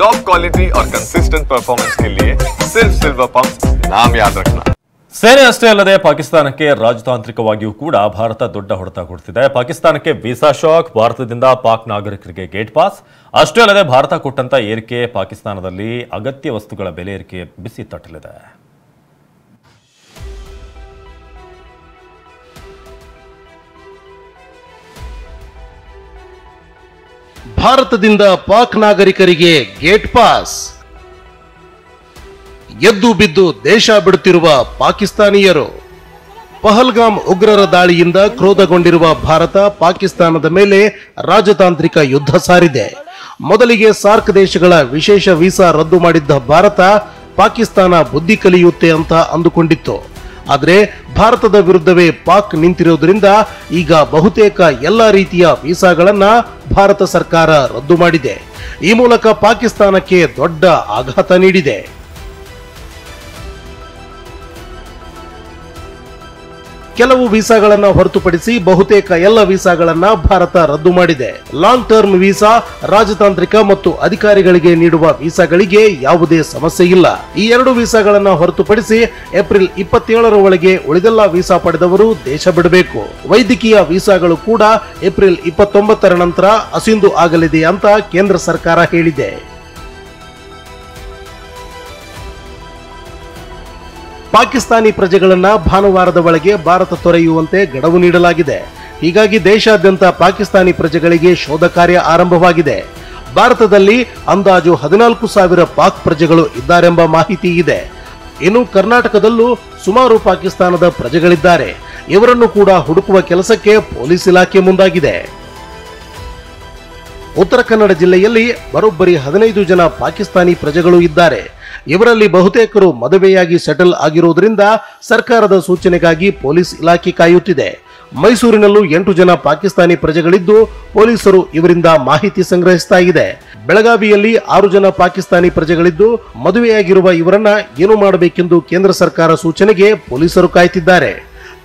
Top quality और consistent performance के लिए सिर्फ सिल्वर पंप नाम याद रखना। ಸೇನೆ ಅಷ್ಟೇ ಅಲ್ಲದೆ ಪಾಕಿಸ್ತಾನಕ್ಕೆ ರಾಜತಾಂತ್ರಿಕವಾಗಿಯೂ ಕೂಡ ಭಾರತ ದೊಡ್ಡ ಹೊಡೆತ ಕೊಡ್ತಿದೆ. ಪಾಕಿಸ್ತಾನಕ್ಕೆ ವೀಸಾ ಶಾಕ್, ಭಾರತದಿಂದ ಪಾಕ್ ನಾಗರಿಕರಿಗೆ ಗೇಟ್ ಪಾಸ್. ಅಷ್ಟೇ ಅಲ್ಲದೆ ಭಾರತ ಕೊಟ್ಟಂತ ಏರಿಕೆ ಪಾಕಿಸ್ತಾನದಲ್ಲಿ ಅಗತ್ಯ ವಸ್ತುಗಳ ಬೆಲೆ ಏರಿಕೆ ಬಿಸಿ ತಟ್ಟಲಿದೆ. ಭಾರತದಿಂದ ಪಾಕ್ ನಾಗರಿಕರಿಗೆ ಗೇಟ್ ಪಾಸ್. ಎದ್ದು ಬಿದ್ದು ದೇಶ ಬಿಡುತ್ತಿರುವ ಪಾಕಿಸ್ತಾನಿಯರು. ಪಹಲ್ಗಾಮ್ ಉಗ್ರರ ದಾಳಿಯಿಂದ ಕ್ರೋಧಗೊಂಡಿರುವ ಭಾರತ ಪಾಕಿಸ್ತಾನದ ಮೇಲೆ ರಾಜತಾಂತ್ರಿಕ ಯುದ್ಧ ಸಾರಿದೆ. ಮೊದಲಿಗೆ ಸಾರ್ಕ್ ದೇಶಗಳ ವಿಶೇಷ ವೀಸಾ ರದ್ದು ಮಾಡಿದ್ದ ಭಾರತ ಪಾಕಿಸ್ತಾನ ಬುದ್ಧಿ ಕಲಿಯುತ್ತೆ ಅಂತ ಅಂದುಕೊಂಡಿತ್ತು. ಆದರೆ ಭಾರತದ ವಿರುದ್ಧವೇ ಪಾಕ್ ನಿಂತಿರುವುದರಿಂದ ಈಗ ಬಹುತೇಕ ಎಲ್ಲ ರೀತಿಯ ವೀಸಾಗಳನ್ನ ಭಾರತ ಸರ್ಕಾರ ರದ್ದು ಮಾಡಿದೆ. ಈ ಮೂಲಕ ಪಾಕಿಸ್ತಾನಕ್ಕೆ ದೊಡ್ಡ ಆಘಾತ ನೀಡಿದೆ. ಕೆಲವು ವೀಸಾಗಳನ್ನ ಹೊರತುಪಡಿಸಿ ಬಹುತೇಕ ಎಲ್ಲ ವೀಸಾಗಳನ್ನ ಭಾರತ ರದ್ದು ಮಾಡಿದೆ. ಲಾಂಗ್ ಟರ್ಮ್ ವೀಸಾ, ರಾಜತಾಂತ್ರಿಕ ಮತ್ತು ಅಧಿಕಾರಿಗಳಿಗೆ ನೀಡುವ ವೀಸಾಗಳಿಗೆ ಯಾವುದೇ ಸಮಸ್ಯೆ ಇಲ್ಲ. ಈ ಎರಡು ವೀಸಾಗಳನ್ನ ಹೊರತುಪಡಿಸಿ ಏಪ್ರಿಲ್ 27ರ ಒಳಗೆ ಉಳಿದೆಲ್ಲ ವೀಸಾ ಪಡೆದವರು ದೇಶ ಬಿಡಬೇಕು. ವೈದ್ಯಕೀಯ ವೀಸಾಗಳು ಕೂಡ ಏಪ್ರಿಲ್ 29ರ ನಂತರ ಅಸಿಂಧು ಆಗಲಿದೆ ಅಂತ ಕೇಂದ್ರ ಸರ್ಕಾರ ಹೇಳಿದೆ. ಪಾಕಿಸ್ತಾನಿ ಪ್ರಜೆಗಳನ್ನ ಭಾನುವಾರದ ಒಳಗೆ ಭಾರತ ತೊರೆಯುವಂತೆ ಗಡುವು ನೀಡಲಾಗಿದೆ. ಹೀಗಾಗಿ ದೇಶಾದ್ಯಂತ ಪಾಕಿಸ್ತಾನಿ ಪ್ರಜೆಗಳಿಗೆ ಶೋಧ ಕಾರ್ಯ ಆರಂಭವಾಗಿದೆ. ಭಾರತದಲ್ಲಿ ಅಂದಾಜು 14,000 ಪಾಕ್ ಪ್ರಜೆಗಳು ಇದ್ದಾರೆಂಬ ಮಾಹಿತಿ ಇದೆ. ಇನ್ನು ಕರ್ನಾಟಕದಲ್ಲೂ ಸುಮಾರು ಪಾಕಿಸ್ತಾನದ ಪ್ರಜೆಗಳಿದ್ದಾರೆ. ಇವರನ್ನು ಕೂಡ ಹುಡುಕುವ ಕೆಲಸಕ್ಕೆ ಪೊಲೀಸ್ ಇಲಾಖೆ ಮುಂದಾಗಿದೆ. ಉತ್ತರ ಕನ್ನಡ ಜಿಲ್ಲೆಯಲ್ಲಿ ಬರೋಬ್ಬರಿ 15 ಜನ ಪಾಕಿಸ್ತಾನಿ ಪ್ರಜೆಗಳು ಇದ್ದಾರೆ. ಇವರಲ್ಲಿ ಬಹುತೇಕರು ಮದುವೆಯಾಗಿ ಸೆಟಲ್ ಆಗಿರುವುದರಿಂದ ಸರ್ಕಾರದ ಸೂಚನೆಗಾಗಿ ಪೊಲೀಸ್ ಇಲಾಖೆ ಕಾಯುತ್ತಿದೆ. ಮೈಸೂರಿನಲ್ಲೂ 8 ಜನ ಪಾಕಿಸ್ತಾನಿ ಪ್ರಜೆಗಳಿದ್ದು ಪೊಲೀಸರು ಇವರಿಂದ ಮಾಹಿತಿ ಸಂಗ್ರಹಿಸ್ತಾ ಇದೆ. ಬೆಳಗಾವಿಯಲ್ಲಿ 6 ಜನ ಪಾಕಿಸ್ತಾನಿ ಪ್ರಜೆಗಳಿದ್ದು ಮದುವೆಯಾಗಿರುವ ಇವರನ್ನ ಏನು ಮಾಡಬೇಕೆಂದು ಕೇಂದ್ರ ಸರ್ಕಾರ ಸೂಚನೆಗೆ ಪೊಲೀಸರು ಕಾಯ್ತಿದ್ದಾರೆ.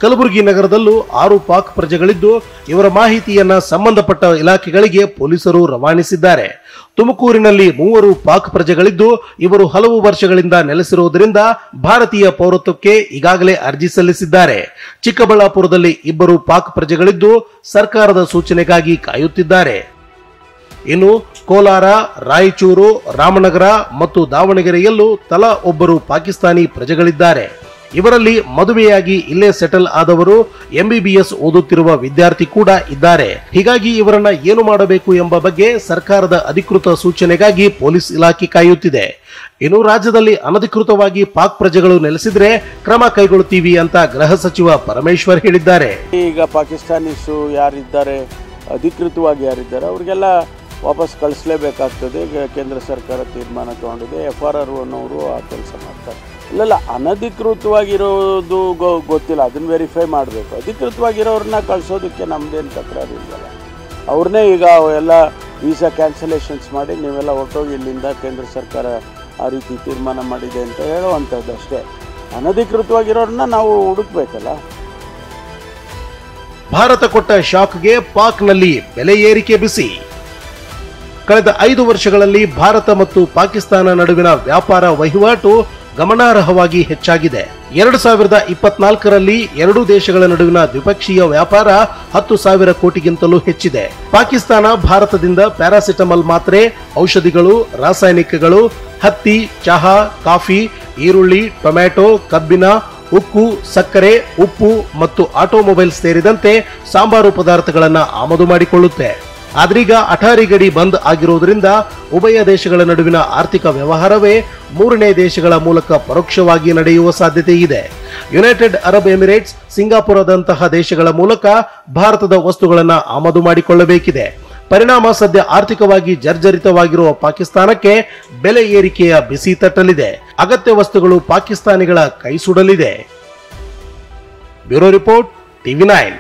ಕಲಬುರಗಿ ನಗರದಲ್ಲೂ 6 ಪಾಕ್ ಪ್ರಜೆಗಳಿದ್ದು ಇವರ ಮಾಹಿತಿಯನ್ನ ಸಂಬಂಧಪಟ್ಟ ಇಲಾಖೆಗಳಿಗೆ ಪೊಲೀಸರು ರವಾನಿಸಿದ್ದಾರೆ. ತುಮಕೂರಿನಲ್ಲಿ 3 ಪಾಕ್ ಪ್ರಜೆಗಳಿದ್ದು ಇವರು ಹಲವು ವರ್ಷಗಳಿಂದ ನೆಲೆಸಿರುವುದರಿಂದ ಭಾರತೀಯ ಪೌರತ್ವಕ್ಕೆ ಈಗಾಗಲೇ ಅರ್ಜಿ ಸಲ್ಲಿಸಿದ್ದಾರೆ. ಚಿಕ್ಕಬಳ್ಳಾಪುರದಲ್ಲಿ 2 ಪಾಕ್ ಪ್ರಜೆಗಳಿದ್ದು ಸರ್ಕಾರದ ಸೂಚನೆಗಾಗಿ ಕಾಯುತ್ತಿದ್ದಾರೆ. ಇನ್ನು ಕೋಲಾರ, ರಾಯಚೂರು, ರಾಮನಗರ ಮತ್ತು ದಾವಣಗೆರೆಯಲ್ಲೂ ತಲಾ 1 ಪಾಕಿಸ್ತಾನಿ ಪ್ರಜೆಗಳಿದ್ದಾರೆ. ಇವರಲ್ಲಿ ಮದುವೆಯಾಗಿ ಇಲ್ಲೇ ಸೆಟಲ್ ಆದವರು, MBBS ಓದುತ್ತಿರುವ ವಿದ್ಯಾರ್ಥಿ ಕೂಡ ಇದ್ದಾರೆ. ಹೀಗಾಗಿ ಇವರನ್ನ ಏನು ಮಾಡಬೇಕು ಎಂಬ ಬಗ್ಗೆ ಸರ್ಕಾರದ ಅಧಿಕೃತ ಸೂಚನೆಗಾಗಿ ಪೊಲೀಸ್ ಇಲಾಖೆ ಕಾಯುತ್ತಿದೆ. ಇನ್ನು ರಾಜ್ಯದಲ್ಲಿ ಅನಧಿಕೃತವಾಗಿ ಪಾಕ್ ಪ್ರಜೆಗಳು ನೆಲೆಸಿದ್ರೆ ಕ್ರಮ ಕೈಗೊಳ್ಳುತ್ತೀವಿ ಅಂತ ಗೃಹ ಸಚಿವ ಪರಮೇಶ್ವರ್ ಹೇಳಿದ್ದಾರೆ. ಈಗ ಪಾಕಿಸ್ತಾನೀಸು ಯಾರಿದ್ದಾರೆ, ಅಧಿಕೃತವಾಗಿ ಯಾರಿದ್ದಾರೆ ಅವ್ರಿಗೆಲ್ಲ ವಾಪಸ್ ಕಳಿಸಲೇಬೇಕಾಗ್ತದೆ. ಕೇಂದ್ರ ಸರ್ಕಾರ ತೀರ್ಮಾನ ತಗೊಂಡಿದೆ. FRR ಅನ್ನೋರು ಆ ಕೆಲಸ ಮಾಡ್ತಾರೆ. ಇಲ್ಲ ಅನಧಿಕೃತವಾಗಿರೋದು ಗೊತ್ತಿಲ್ಲ, ಅದನ್ನ ವೆರಿಫೈ ಮಾಡಬೇಕು. ಅಧಿಕೃತವಾಗಿರೋರನ್ನ ಕಳಿಸೋದಕ್ಕೆ ನಮ್ದೇನು ತಕರಾರು ಇಲ್ಲಲ್ಲ. ಅವ್ರನ್ನೇ ಈಗ ಎಲ್ಲ ವೀಸಾ ಕ್ಯಾನ್ಸಲೇಷನ್ಸ್ ಮಾಡಿ ನೀವೆಲ್ಲ ಹೊರಟೋಗಿ ಇಲ್ಲಿಂದ ಕೇಂದ್ರ ಸರ್ಕಾರ ಆ ರೀತಿ ತೀರ್ಮಾನ ಮಾಡಿದೆ ಅಂತ ಹೇಳುವಂಥದ್ದು ಅಷ್ಟೇ. ಅನಧಿಕೃತವಾಗಿರೋರನ್ನ ನಾವು ಹುಡುಕ್ಬೇಕಲ್ಲ. ಭಾರತ ಕೊಟ್ಟ ಶಾಕ್ಗೆ ಪಾಕ್ನಲ್ಲಿ ಬೆಲೆ ಏರಿಕೆ ಬಿಸಿ. ಕಳೆದ 5 ವರ್ಷಗಳಲ್ಲಿ ಭಾರತ ಮತ್ತು ಪಾಕಿಸ್ತಾನ ನಡುವಿನ ವ್ಯಾಪಾರ ವಹಿವಾಟು ಗಮನಾರ್ಹವಾಗಿ ಹೆಚ್ಚಾಗಿದೆ. 2024ರಲ್ಲಿ ಎರಡೂ ದೇಶಗಳ ನಡುವಿನ ದ್ವಿಪಕ್ಷೀಯ ವ್ಯಾಪಾರ 10,000 ಕೋಟಿಗಿಂತಲೂ ಹೆಚ್ಚಿದೆ. ಪಾಕಿಸ್ತಾನ ಭಾರತದಿಂದ ಪ್ಯಾರಾಸಿಟಮಲ್ ಮಾತ್ರೆ, ಔಷಧಿಗಳು, ರಾಸಾಯನಿಕಗಳು, ಹತ್ತಿ, ಚಹಾ, ಕಾಫಿ, ಈರುಳ್ಳಿ, ಟೊಮ್ಯಾಟೊ, ಕಬ್ಬಿನ, ಉಕ್ಕು, ಸಕ್ಕರೆ, ಉಪ್ಪು ಮತ್ತು ಆಟೋಮೊಬೈಲ್ ಸೇರಿದಂತೆ ಸಾಂಬಾರು ಪದಾರ್ಥಗಳನ್ನು ಆಮದು ಮಾಡಿಕೊಳ್ಳುತ್ತೆ. ಆದ್ರೀಗ ಅಟಾರಿ ಗಡಿ ಬಂದ್ ಆಗಿರುವುದರಿಂದ ಉಭಯ ದೇಶಗಳ ನಡುವಿನ ಆರ್ಥಿಕ ವ್ಯವಹಾರವೇ 3ನೇ ದೇಶಗಳ ಮೂಲಕ ಪರೋಕ್ಷವಾಗಿ ನಡೆಯುವ ಸಾಧ್ಯತೆ ಇದೆ. ಯುನೈಟೆಡ್ ಅರಬ್ ಎಮಿರೇಟ್ಸ್, ಸಿಂಗಾಪುರದಂತಹ ದೇಶಗಳ ಮೂಲಕ ಭಾರತದ ವಸ್ತುಗಳನ್ನು ಆಮದು ಮಾಡಿಕೊಳ್ಳಬೇಕಿದೆ. ಪರಿಣಾಮ ಸದ್ಯ ಆರ್ಥಿಕವಾಗಿ ಜರ್ಜರಿತವಾಗಿರುವ ಪಾಕಿಸ್ತಾನಕ್ಕೆ ಬೆಲೆ ಏರಿಕೆಯ ಬಿಸಿ ತಟ್ಟಲಿದೆ. ಅಗತ್ಯ ವಸ್ತುಗಳು ಪಾಕಿಸ್ತಾನಿಗಳ ಕೈ ಸುಡಲಿದೆ. Bureau report, TV9.